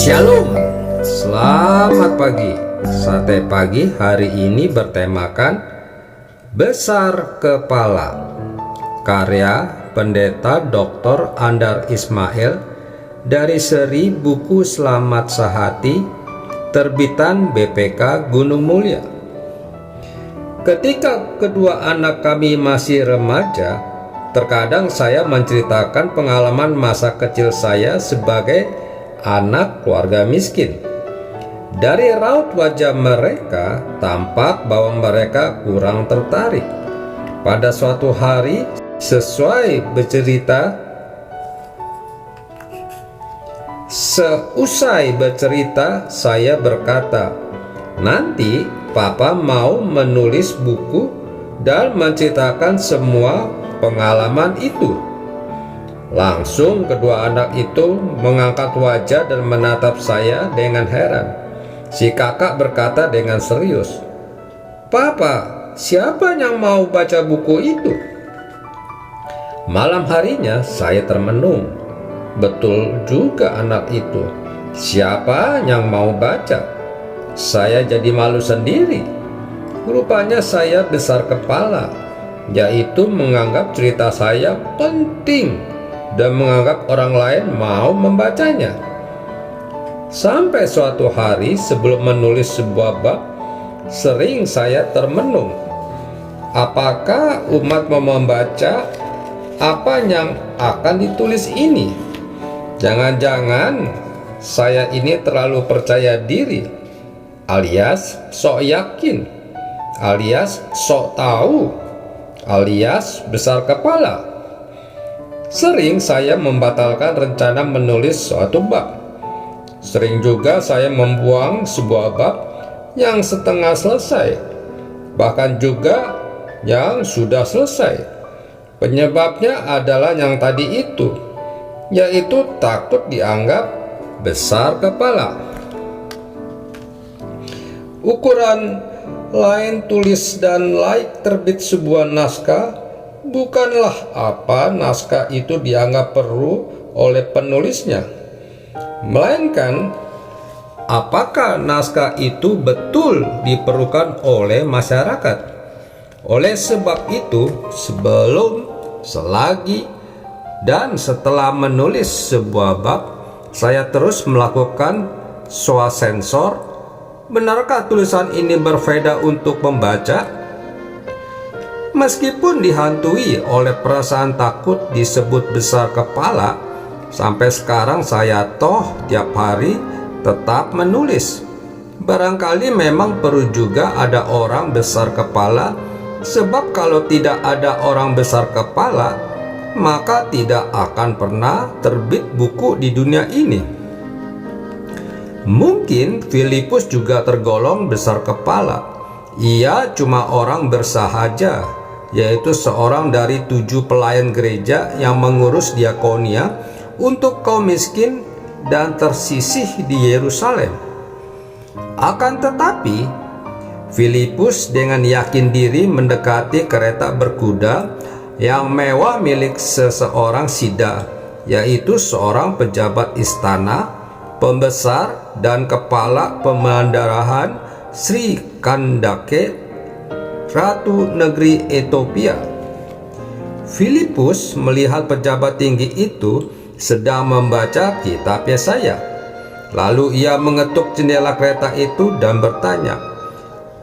Shalom, selamat pagi. Sate pagi hari ini bertemakan Besar Kepala, karya Pendeta Dr. Andar Ismail dari seri buku Selamat Sehati, terbitan BPK Gunung Mulia. Ketika kedua anak kami masih remaja, terkadang saya menceritakan pengalaman masa kecil saya sebagai anak keluarga miskin. Dari raut wajah mereka, tampak bahwa mereka kurang tertarik. Pada suatu hari, seusai bercerita, saya berkata, "Nanti Papa mau menulis buku dan menceritakan semua pengalaman itu." Langsung kedua anak itu mengangkat wajah dan menatap saya dengan heran. Si kakak berkata dengan serius, "Papa, siapa yang mau baca buku itu?" Malam harinya saya termenung. Betul juga anak itu. Siapa yang mau baca? Saya jadi malu sendiri. Rupanya saya besar kepala, yaitu menganggap cerita saya penting dan menganggap orang lain mau membacanya. Sampai suatu hari sebelum menulis sebuah bab, sering saya termenung. Apakah umat mau membaca apa yang akan ditulis ini? Jangan-jangan saya ini terlalu percaya diri, alias sok yakin, alias sok tahu, alias besar kepala. Sering saya membatalkan rencana menulis suatu bab. Sering juga saya membuang sebuah bab yang setengah selesai, bahkan juga yang sudah selesai. Penyebabnya adalah yang tadi itu, yaitu takut dianggap besar kepala. Ukuran lain tulis dan laik terbit sebuah naskah bukanlah apa naskah itu dianggap perlu oleh penulisnya, melainkan apakah naskah itu betul diperlukan oleh masyarakat. Oleh sebab itu, sebelum, selagi, dan setelah menulis sebuah bab, saya terus melakukan swasensor. Benarkah tulisan ini berfaedah untuk pembaca? Meskipun dihantui oleh perasaan takut disebut besar kepala, sampai sekarang saya tiap hari tetap menulis. Barangkali memang perlu juga ada orang besar kepala, sebab kalau tidak ada orang besar kepala, maka tidak akan pernah terbit buku di dunia ini. Mungkin Filipus juga tergolong besar kepala. Ia cuma orang bersahaja, yaitu seorang dari 7 pelayan gereja yang mengurus diakonia untuk kaum miskin dan tersisih di Yerusalem. Akan tetapi, Filipus dengan yakin diri mendekati kereta berkuda yang mewah milik seseorang sida, yaitu seorang pejabat istana, pembesar dan kepala pemandarahan Sri Kandake, Ratu negeri Ethiopia. Filipus melihat pejabat tinggi itu sedang membaca kitab Yesaya. Lalu ia mengetuk jendela kereta itu dan bertanya,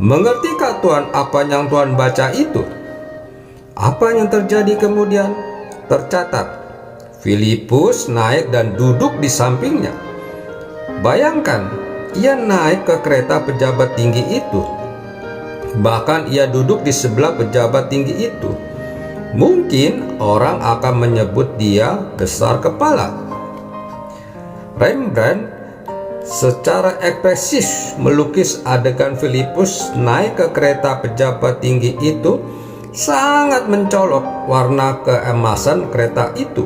"Mengertikah Tuhan apa yang Tuhan baca itu?" Apa yang terjadi kemudian? Tercatat, Filipus naik dan duduk di sampingnya. Bayangkan, ia naik ke kereta pejabat tinggi itu. Bahkan ia duduk di sebelah pejabat tinggi itu. Mungkin orang akan menyebut dia besar kepala. Rembrandt secara ekspresif melukis adegan Filipus naik ke kereta pejabat tinggi itu. Sangat mencolok warna keemasan kereta itu,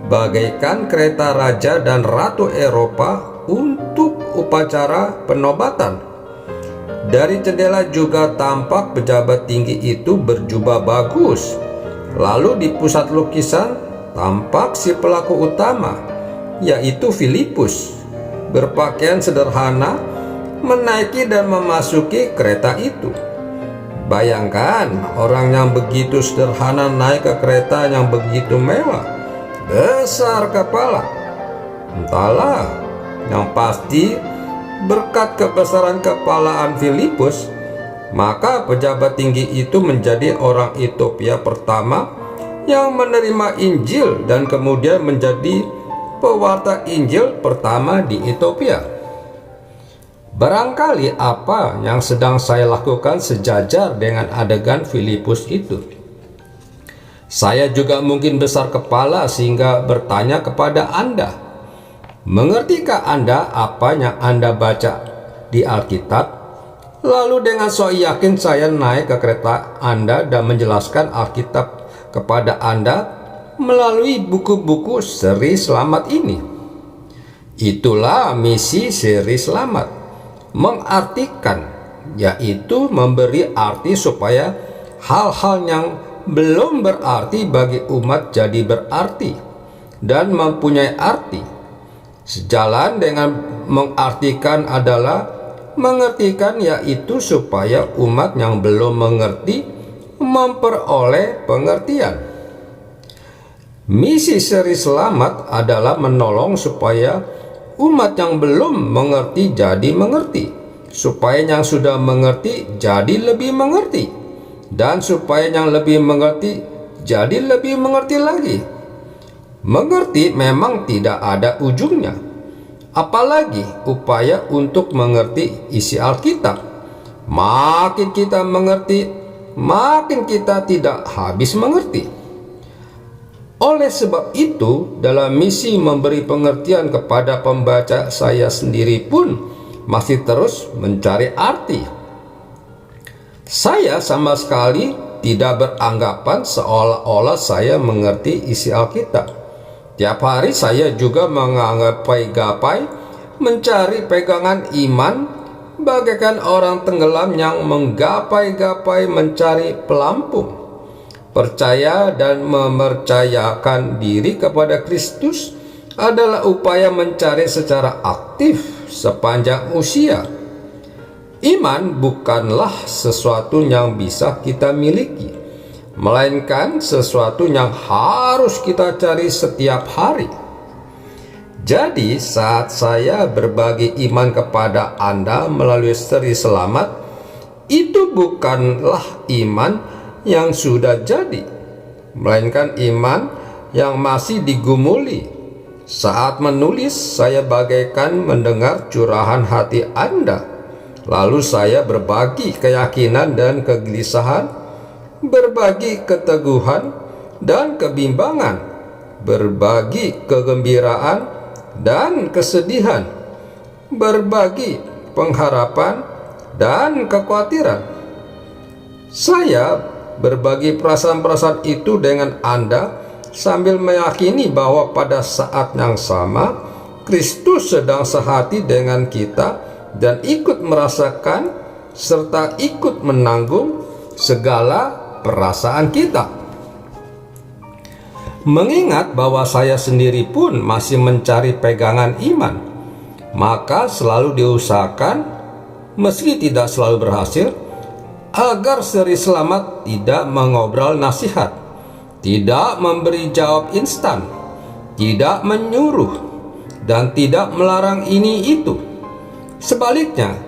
bagaikan kereta raja dan ratu Eropa untuk upacara penobatan. Dari jendela juga tampak pejabat tinggi itu berjubah bagus. Lalu di pusat lukisan tampak si pelaku utama, yaitu Filipus. berpakaian sederhana, menaiki dan memasuki kereta itu. Bayangkan orang yang begitu sederhana naik ke kereta yang begitu mewah, besar kepala. Entahlah, yang pasti berkat kebesaran kepalaan Filipus, maka pejabat tinggi itu menjadi orang Ethiopia pertama yang menerima Injil dan kemudian menjadi pewarta Injil pertama di Ethiopia. Barangkali apa yang sedang saya lakukan sejajar dengan adegan Filipus itu. Saya juga mungkin besar kepala sehingga bertanya kepada Anda, mengertikah Anda apa yang Anda baca di Alkitab? Lalu dengan sok yakin saya naik ke kereta Anda dan menjelaskan Alkitab kepada Anda melalui buku-buku seri selamat ini. Itulah misi seri selamat. Mengartikan, yaitu memberi arti supaya hal-hal yang belum berarti bagi umat jadi berarti dan mempunyai arti. Sejalan dengan mengartikan adalah mengertikan, yaitu supaya umat yang belum mengerti memperoleh pengertian. Misi seri selamat adalah menolong supaya umat yang belum mengerti jadi mengerti, supaya yang sudah mengerti jadi lebih mengerti, dan supaya yang lebih mengerti jadi lebih mengerti lagi. Mengerti memang tidak ada ujungnya, apalagi upaya untuk mengerti isi Alkitab. Makin kita mengerti, makin kita tidak habis mengerti. Oleh sebab itu, dalam misi memberi pengertian kepada pembaca, saya sendiri pun masih terus mencari arti. Saya sama sekali tidak beranggapan seolah-olah saya mengerti isi Alkitab. Tiap hari saya juga menggapai mencari pegangan iman, bagaikan orang tenggelam yang menggapai-gapai mencari pelampung. Percaya dan mempercayakan diri kepada Kristus adalah upaya mencari secara aktif sepanjang usia. Iman bukanlah sesuatu yang bisa kita miliki, melainkan sesuatu yang harus kita cari setiap hari. Jadi saat saya berbagi iman kepada Anda melalui seri selamat, itu bukanlah iman yang sudah jadi, melainkan iman yang masih digumuli. Saat menulis, saya bagaikan mendengar curahan hati Anda. Lalu saya berbagi keyakinan dan kegelisahan, berbagi keteguhan dan kebimbangan, berbagi kegembiraan dan kesedihan, berbagi pengharapan dan kekhawatiran. Saya berbagi perasaan-perasaan itu dengan Anda sambil meyakini bahwa pada saat yang sama Kristus sedang sehati dengan kita dan ikut merasakan serta ikut menanggung segala perasaan kita. Mengingat bahwa saya sendiri pun masih mencari pegangan iman, maka selalu diusahakan, meski tidak selalu berhasil, agar seri selamat tidak mengobrol nasihat, tidak memberi jawab instan, tidak menyuruh, dan tidak melarang ini itu. Sebaliknya,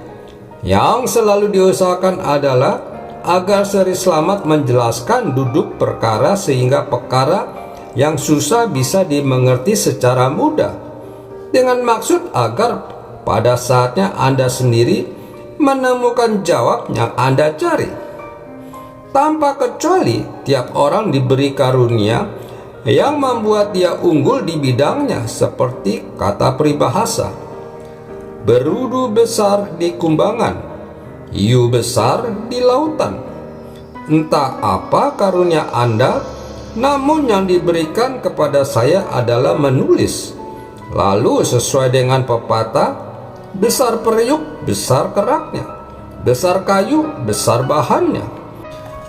yang selalu diusahakan adalah agar seri selamat menjelaskan duduk perkara sehingga perkara yang susah bisa dimengerti secara mudah, dengan maksud agar pada saatnya Anda sendiri menemukan jawab yang Anda cari. Tanpa kecuali, tiap orang diberi karunia yang membuat dia unggul di bidangnya, seperti kata peribahasa, berudu besar di kumbangan, hiu besar di lautan. Entah apa karunia Anda, namun yang diberikan kepada saya adalah menulis. Lalu sesuai dengan pepatah, besar periuk, besar keraknya, besar kayu, besar bahannya.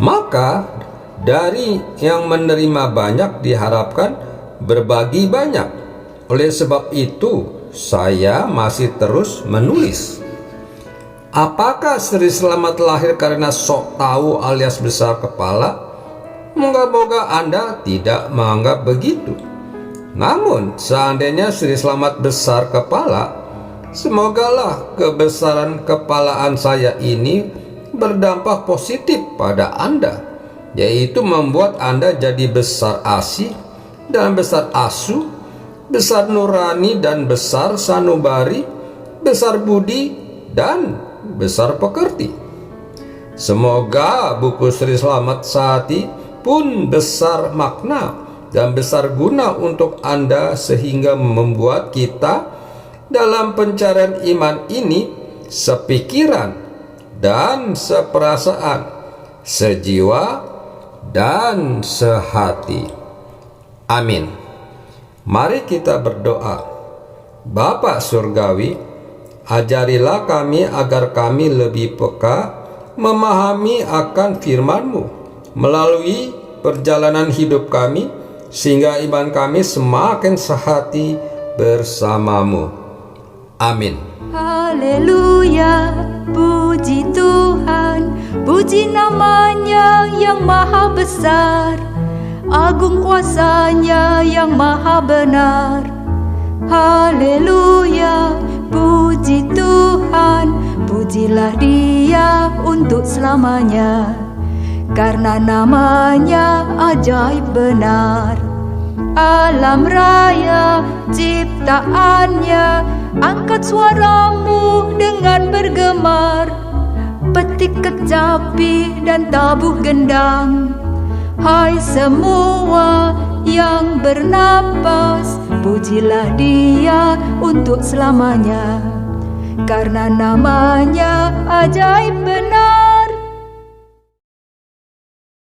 Maka dari yang menerima banyak diharapkan berbagi banyak. Oleh sebab itu, saya masih terus menulis. Apakah Sri Slamet lahir karena sok tahu alias besar kepala? Moga-moga Anda tidak menganggap begitu. Namun, seandainya Sri Slamet besar kepala, semogalah kebesaran kepalaan saya ini berdampak positif pada Anda, yaitu membuat Anda jadi besar asih dan besar asuh, besar nurani dan besar sanubari, besar budi dan besar pekerti. Semoga buku Sri Slamet Sati pun besar makna dan besar guna untuk Anda, sehingga membuat kita dalam pencarian iman ini sepikiran dan seperasaan, sejiwa dan sehati. Amin. Mari kita berdoa. Bapa Surgawi, ajarilah kami agar kami lebih peka memahami akan firman-Mu melalui perjalanan hidup kami, sehingga iman kami semakin sehati bersama-Mu. Amin. Haleluya, puji Tuhan, puji namanya yang maha besar, agung kuasanya yang maha benar. Haleluya, puji Tuhan, pujilah Dia untuk selamanya, karena namanya ajaib benar. Alam raya ciptaannya, angkat suaramu dengan bergemar, petik kecapi dan tabuh gendang. Hai semua yang bernapas, pujilah Dia untuk selamanya, karena namanya ajaib benar.